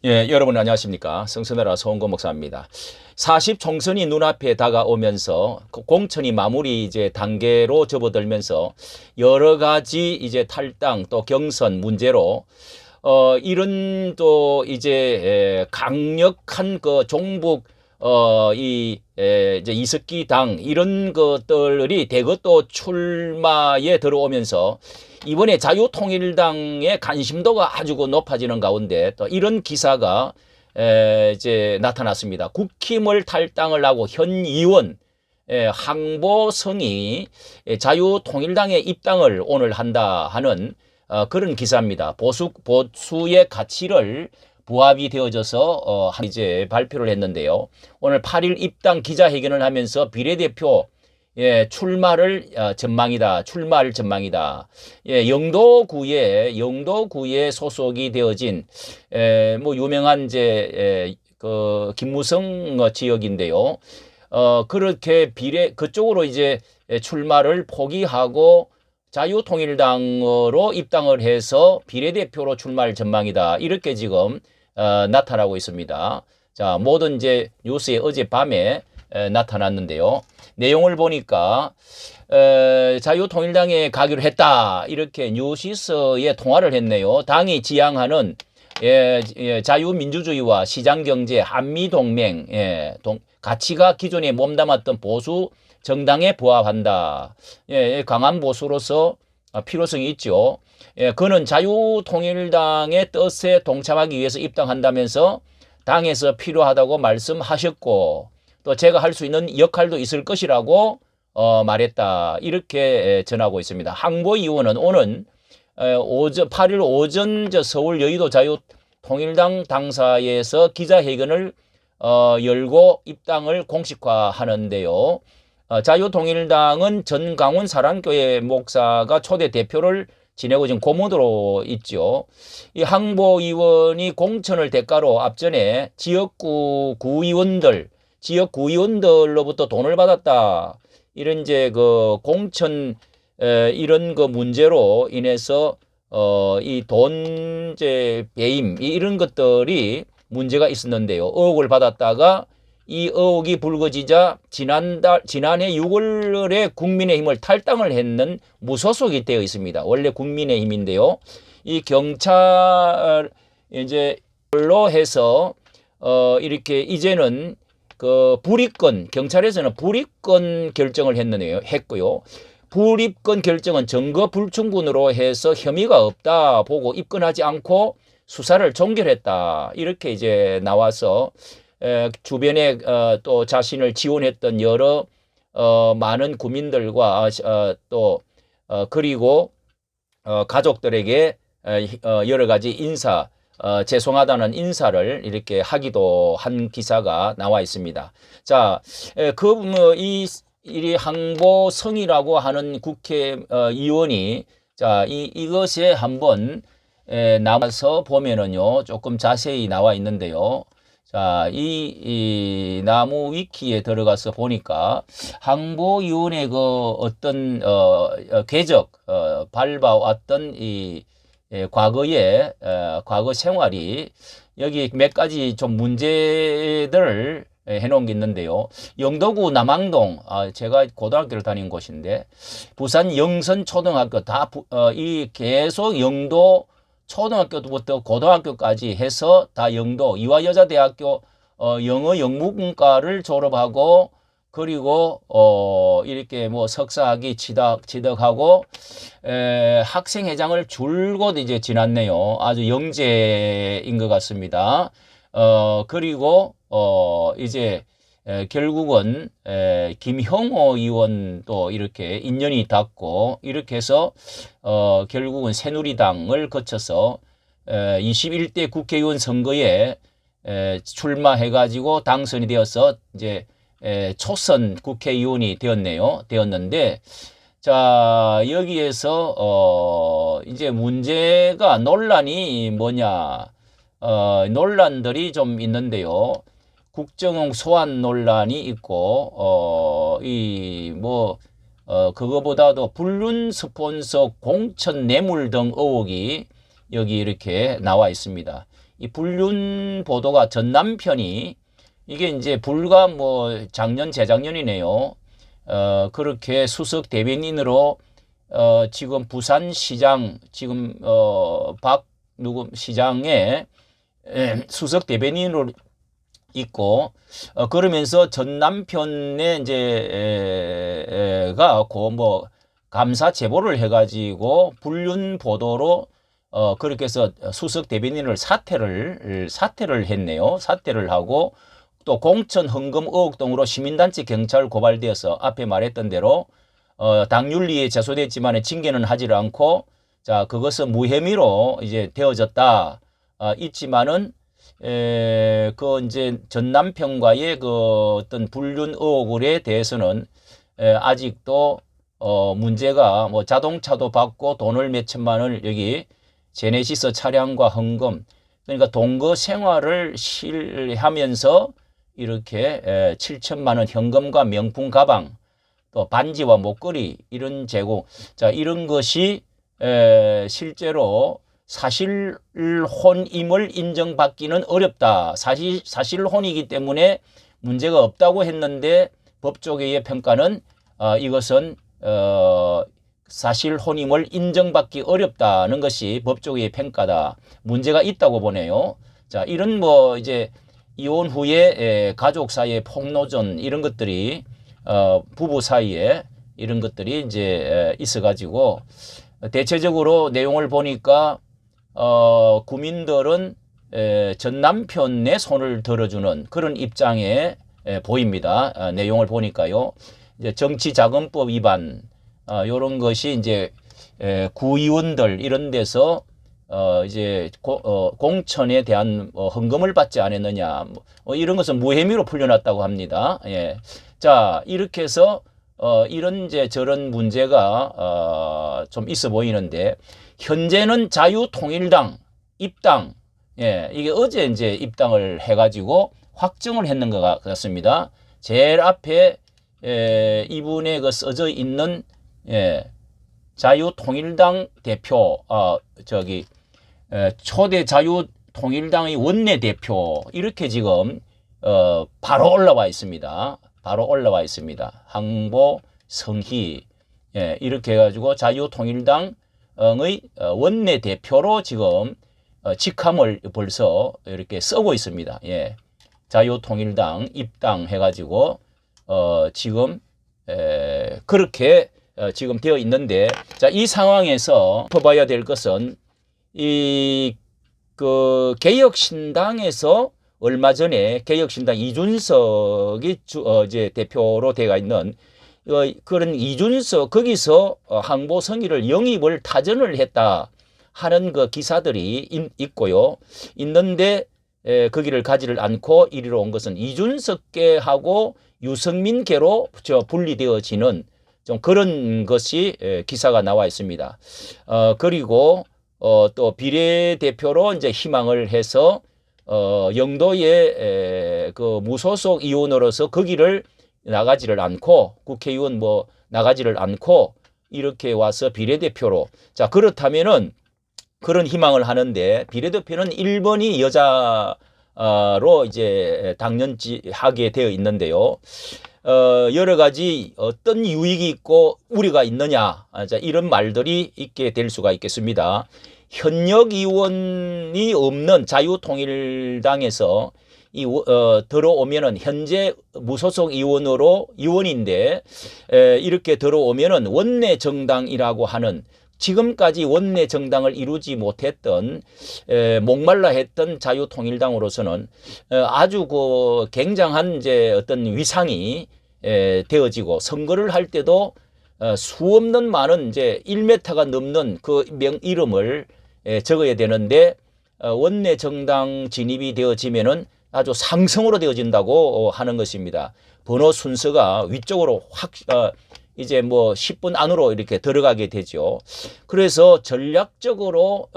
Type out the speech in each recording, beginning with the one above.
예, 여러분 안녕하십니까. 성서나라 서원고 목사입니다. 40 총선이 눈앞에 다가오면서 공천이 마무리 이제 단계로 접어들면서 여러 가지 이제 탈당 또 경선 문제로 이런 또 이제 강력한 그 종북 이제 이석기 당 이런 것들이 대거 또 출마에 들어오면서 이번에 자유통일당의 관심도가 아주 높아지는 가운데 또 이런 기사가 이제 나타났습니다. 국힘을 탈당을 하고 현 의원 항보성이 자유통일당에 입당을 오늘 한다 하는 그런 기사입니다. 보수의 가치를 부합이 되어져서 이제 발표를 했는데요. 오늘 8일 입당 기자회견을 하면서 비례대표 출마를 전망이다. 출마할 전망이다. 영도구에 소속이 되어진 뭐 유명한 이제 그 김무성 지역인데요. 그렇게 그쪽으로 이제 출마를 포기하고 자유통일당으로 입당을 해서 비례대표로 출마할 전망이다. 이렇게 지금 나타나고 있습니다. 자, 모든 이제 뉴스에 어젯밤에 나타났는데요. 내용을 보니까 자유통일당에 가기로 했다. 이렇게 뉴시스에 통화를 했네요. 당이 지향하는 자유민주주의와 시장경제 한미동맹 가치가 기존에 몸담았던 보수 정당에 부합한다. 강한 보수로서 필요성이 있죠. 그는 자유통일당의 뜻에 동참하기 위해서 입당한다면서 당에서 필요하다고 말씀하셨고 또 제가 할 수 있는 역할도 있을 것이라고 말했다. 이렇게 전하고 있습니다. 항보 의원은 오늘 8일 오전 서울 여의도 자유통일당 당사에서 기자회견을 열고 입당을 공식화하는데요. 자유통일당은 전강훈 사랑교회 목사가 초대 대표를 지내고 지금 고문으로 있죠. 이 항보 의원이 공천을 대가로 앞전에 지역구 구의원들로부터 돈을 받았다. 이런 이제 그 공천 이런 그 문제로 인해서 이 돈 이제 배임 이런 것들이 문제가 있었는데요. 의혹을 받았다가 이 의혹이 불거지자 지난해 6월에 국민의힘을 탈당을 했는 무소속이 되어 있습니다. 원래 국민의힘인데요. 이 경찰 이제로 해서 이렇게 이제는 그 경찰에서는 불입건 결정을 했고요. 불입건 결정은 증거 불충분으로 해서 혐의가 없다 보고 입건하지 않고 수사를 종결했다. 이렇게 이제 나와서 주변에 또 자신을 지원했던 여러 많은 국민들과 또 그리고 가족들에게 여러 가지 죄송하다는 인사를 이렇게 하기도 한 기사가 나와 있습니다. 자, 이 항보성이라고 하는 국회의원이 자, 이것에 한번 나와서 보면은요, 조금 자세히 나와 있는데요. 자, 이 나무 위키에 들어가서 보니까 항보위원회 그 어떤 궤적 밟아왔던 이 과거의 과거 생활이 여기 몇 가지 좀 문제들을 해놓은 게 있는데요. 영도구 남항동, 제가 고등학교를 다닌 곳인데 부산 영선초등학교 이 계속 영도 초등학교부터 고등학교까지 해서 다 영도 이화여자대학교 영어 영문과를 졸업하고 그리고 이렇게 뭐 석사학위 취득하고 학생회장을 줄곧 이제 지났네요. 아주 영재인 것 같습니다. 그리고 이제 결국은 김형호 의원도 이렇게 인연이 닿고 이렇게 해서 결국은 새누리당을 거쳐서 21대 국회의원 선거에 출마해가지고 당선이 되어서 이제 초선 국회의원이 되었는데 자 여기에서 이제 문제가 논란이 뭐냐 논란들이 좀 있는데요. 국정원 소환 논란이 있고 그거보다도 불륜 스폰서 공천 뇌물 등 의혹이 여기 이렇게 나와 있습니다. 이 불륜 보도가 전남편이 이게 이제 불과 뭐 작년 재작년이네요. 그렇게 수석 대변인으로 지금 부산시장 지금 박 누구 시장에 수석 대변인으로 있고 그러면서 전 남편의 이제 가고 뭐 감사 제보를 해가지고 불륜 보도로 그렇게 해서 수석 대변인을 사퇴를 했네요. 사퇴를 하고 또 공천 헌금 의혹 등으로 시민단체 경찰 고발되어서 앞에 말했던 대로 당윤리에 제소됐지만 징계는 하지를 않고 자 그것은 무혐의로 이제 되어졌다. 있지만은 그 이제 전 남편과의 그 어떤 불륜 의혹에 대해서는 아직도 문제가 뭐 자동차도 받고 돈을 몇 천만 원을 여기 제네시스 차량과 헌금 그러니까 동거 생활을 하면서 이렇게 7천만 원 현금과 명품 가방 또 반지와 목걸이 이런 제공 자 이런 것이 실제로 사실혼임을 인정받기는 어렵다. 사실혼이기 때문에 문제가 없다고 했는데 법조계의 평가는 이것은 사실혼임을 인정받기 어렵다는 것이 법조계의 평가다. 문제가 있다고 보네요. 자, 이런 뭐 이제 이혼 후에 가족 사이의 폭로전 이런 것들이 부부 사이에 이런 것들이 이제 있어가지고 대체적으로 내용을 보니까 국민들은 전 남편의 손을 들어주는 그런 입장에 보입니다. 내용을 보니까요. 이제 정치자금법 위반 이런 것이 이제 구의원들 이런 데서 이제 공천에 대한 헌금을 받지 않았느냐 이런 것은 무혐의로 풀려났다고 합니다. 예. 자 이렇게 해서 이런 이제 저런 문제가 좀 있어 보이는데 현재는 자유통일당 입당 이게 어제 이제 입당을 해가지고 확정을 했는 것 같습니다. 제일 앞에 이분의 그 써져 있는 자유통일당 대표 초대 자유통일당의 원내대표 이렇게 지금 바로 올라와 있습니다. 바로 올라와 있습니다. 항보 성희 이렇게 해가지고 자유통일당의 원내대표로 지금 직함을 벌써 이렇게 쓰고 있습니다. 예. 자유통일당 입당해가지고 지금 그렇게 지금 되어 있는데 자, 이 상황에서 봐야 될 것은 그 개혁신당에서 얼마 전에 개혁신당 이준석이 이제 대표로 되어 있는 그런 이준석 거기서 항보성의를 영입을 타전을 했다 하는 그 기사들이 있고요. 있는데 거기를 가지를 않고 이리로 온 것은 이준석계하고 유승민계로 분리되어지는 좀 그런 것이 기사가 나와 있습니다. 그리고 또 비례대표로 이제 희망을 해서 영도의 그 무소속 의원으로서 거기를 나가지를 않고 국회의원 뭐 나가지를 않고 이렇게 와서 비례대표로 자 그렇다면은 그런 희망을 하는데 비례대표는 1번이 여자로 이제 당연하게 되어 있는데요. 여러 가지 어떤 유익이 있고 우려가 있느냐 자 이런 말들이 있게 될 수가 있겠습니다. 현역 의원이 없는 자유통일당에서 들어오면은 현재 무소속 의원인데 이렇게 들어오면은 원내 정당이라고 하는 지금까지 원내 정당을 이루지 못했던 목말라 했던 자유통일당으로서는 아주 그 굉장한 이제 어떤 위상이 되어지고 선거를 할 때도 수없는 많은 이제 1m가 넘는 그 이름을 적어야 되는데 원내 정당 진입이 되어지면은 아주 상성으로 되어진다고 하는 것입니다. 번호 순서가 위쪽으로 확 이제 뭐 10분 안으로 이렇게 들어가게 되죠. 그래서 전략적으로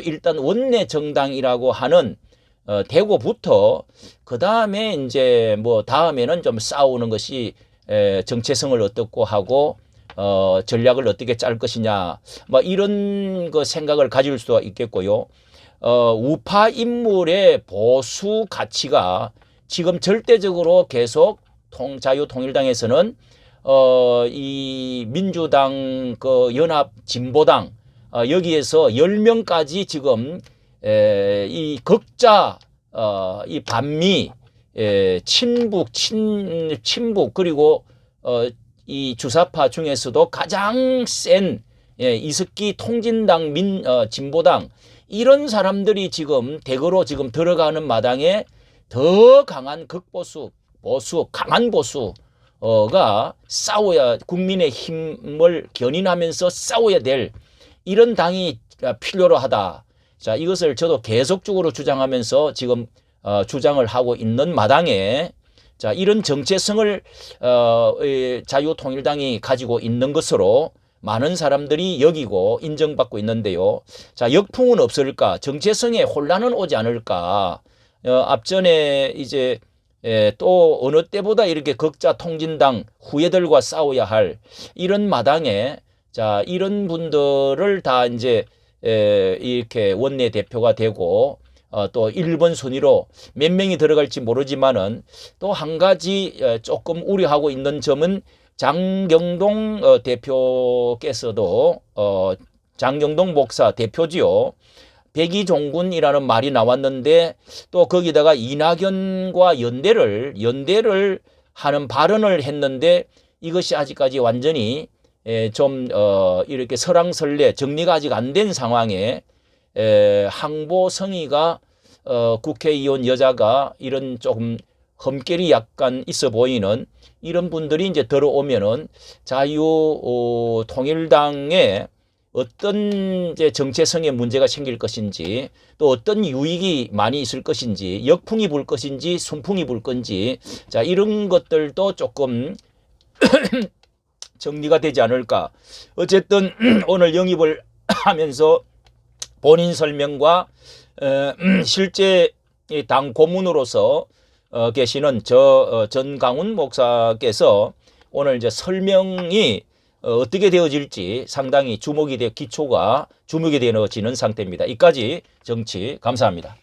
일단 원내 정당이라고 하는 대고부터 그 다음에 이제 뭐 다음에는 좀 싸우는 것이 정체성을 어떻고 하고 전략을 어떻게 짤 것이냐 뭐 이런 거 생각을 가질 수가 있겠고요. 우파 인물의 보수 가치가 지금 절대적으로 계속 자유통일당에서는 이 민주당 그 연합 진보당 여기에서 10명까지 지금 이 극자 이 반미 친북 그리고 이 주사파 중에서도 가장 센 이석기 통진당 진보당 이런 사람들이 지금 대거로 지금 들어가는 마당에 더 강한 극보수 강한 보수가 싸워야 국민의 힘을 견인하면서 싸워야 될 이런 당이 필요로 하다. 자, 이것을 저도 계속적으로 주장하면서 지금 주장을 하고 있는 마당에 자, 이런 정체성을 자유통일당이 가지고 있는 것으로 많은 사람들이 여기고 인정받고 있는데요. 자, 역풍은 없을까? 정체성에 혼란은 오지 않을까? 앞전에 이제 또 어느 때보다 이렇게 극자 통진당 후예들과 싸워야 할 이런 마당에 자, 이런 분들을 다 이제 이렇게 원내 대표가 되고 또 1번 순위로 몇 명이 들어갈지 모르지만은 또 한 가지 조금 우려하고 있는 점은 장경동 대표께서도 장경동 목사 대표지요. 백의종군이라는 말이 나왔는데 또 거기다가 이낙연과 연대를 하는 발언을 했는데 이것이 아직까지 완전히 좀 이렇게 설왕설래 정리가 아직 안 된 상황에 항보성의가 국회의원 여자가 이런 조금 흠결이 약간 있어 보이는 이런 분들이 이제 들어오면은 자유통일당에 어떤 이제 정체성에 문제가 생길 것인지 또 어떤 유익이 많이 있을 것인지 역풍이 불 것인지 순풍이 불 건지 자 이런 것들도 조금 정리가 되지 않을까. 어쨌든 오늘 영입을 하면서 본인 설명과 실제 당 고문으로서 계시는 전강훈 목사께서 오늘 이제 설명이 어떻게 되어질지 상당히 기초가 주목이 되어지는 상태입니다. 이까지 정치 감사합니다.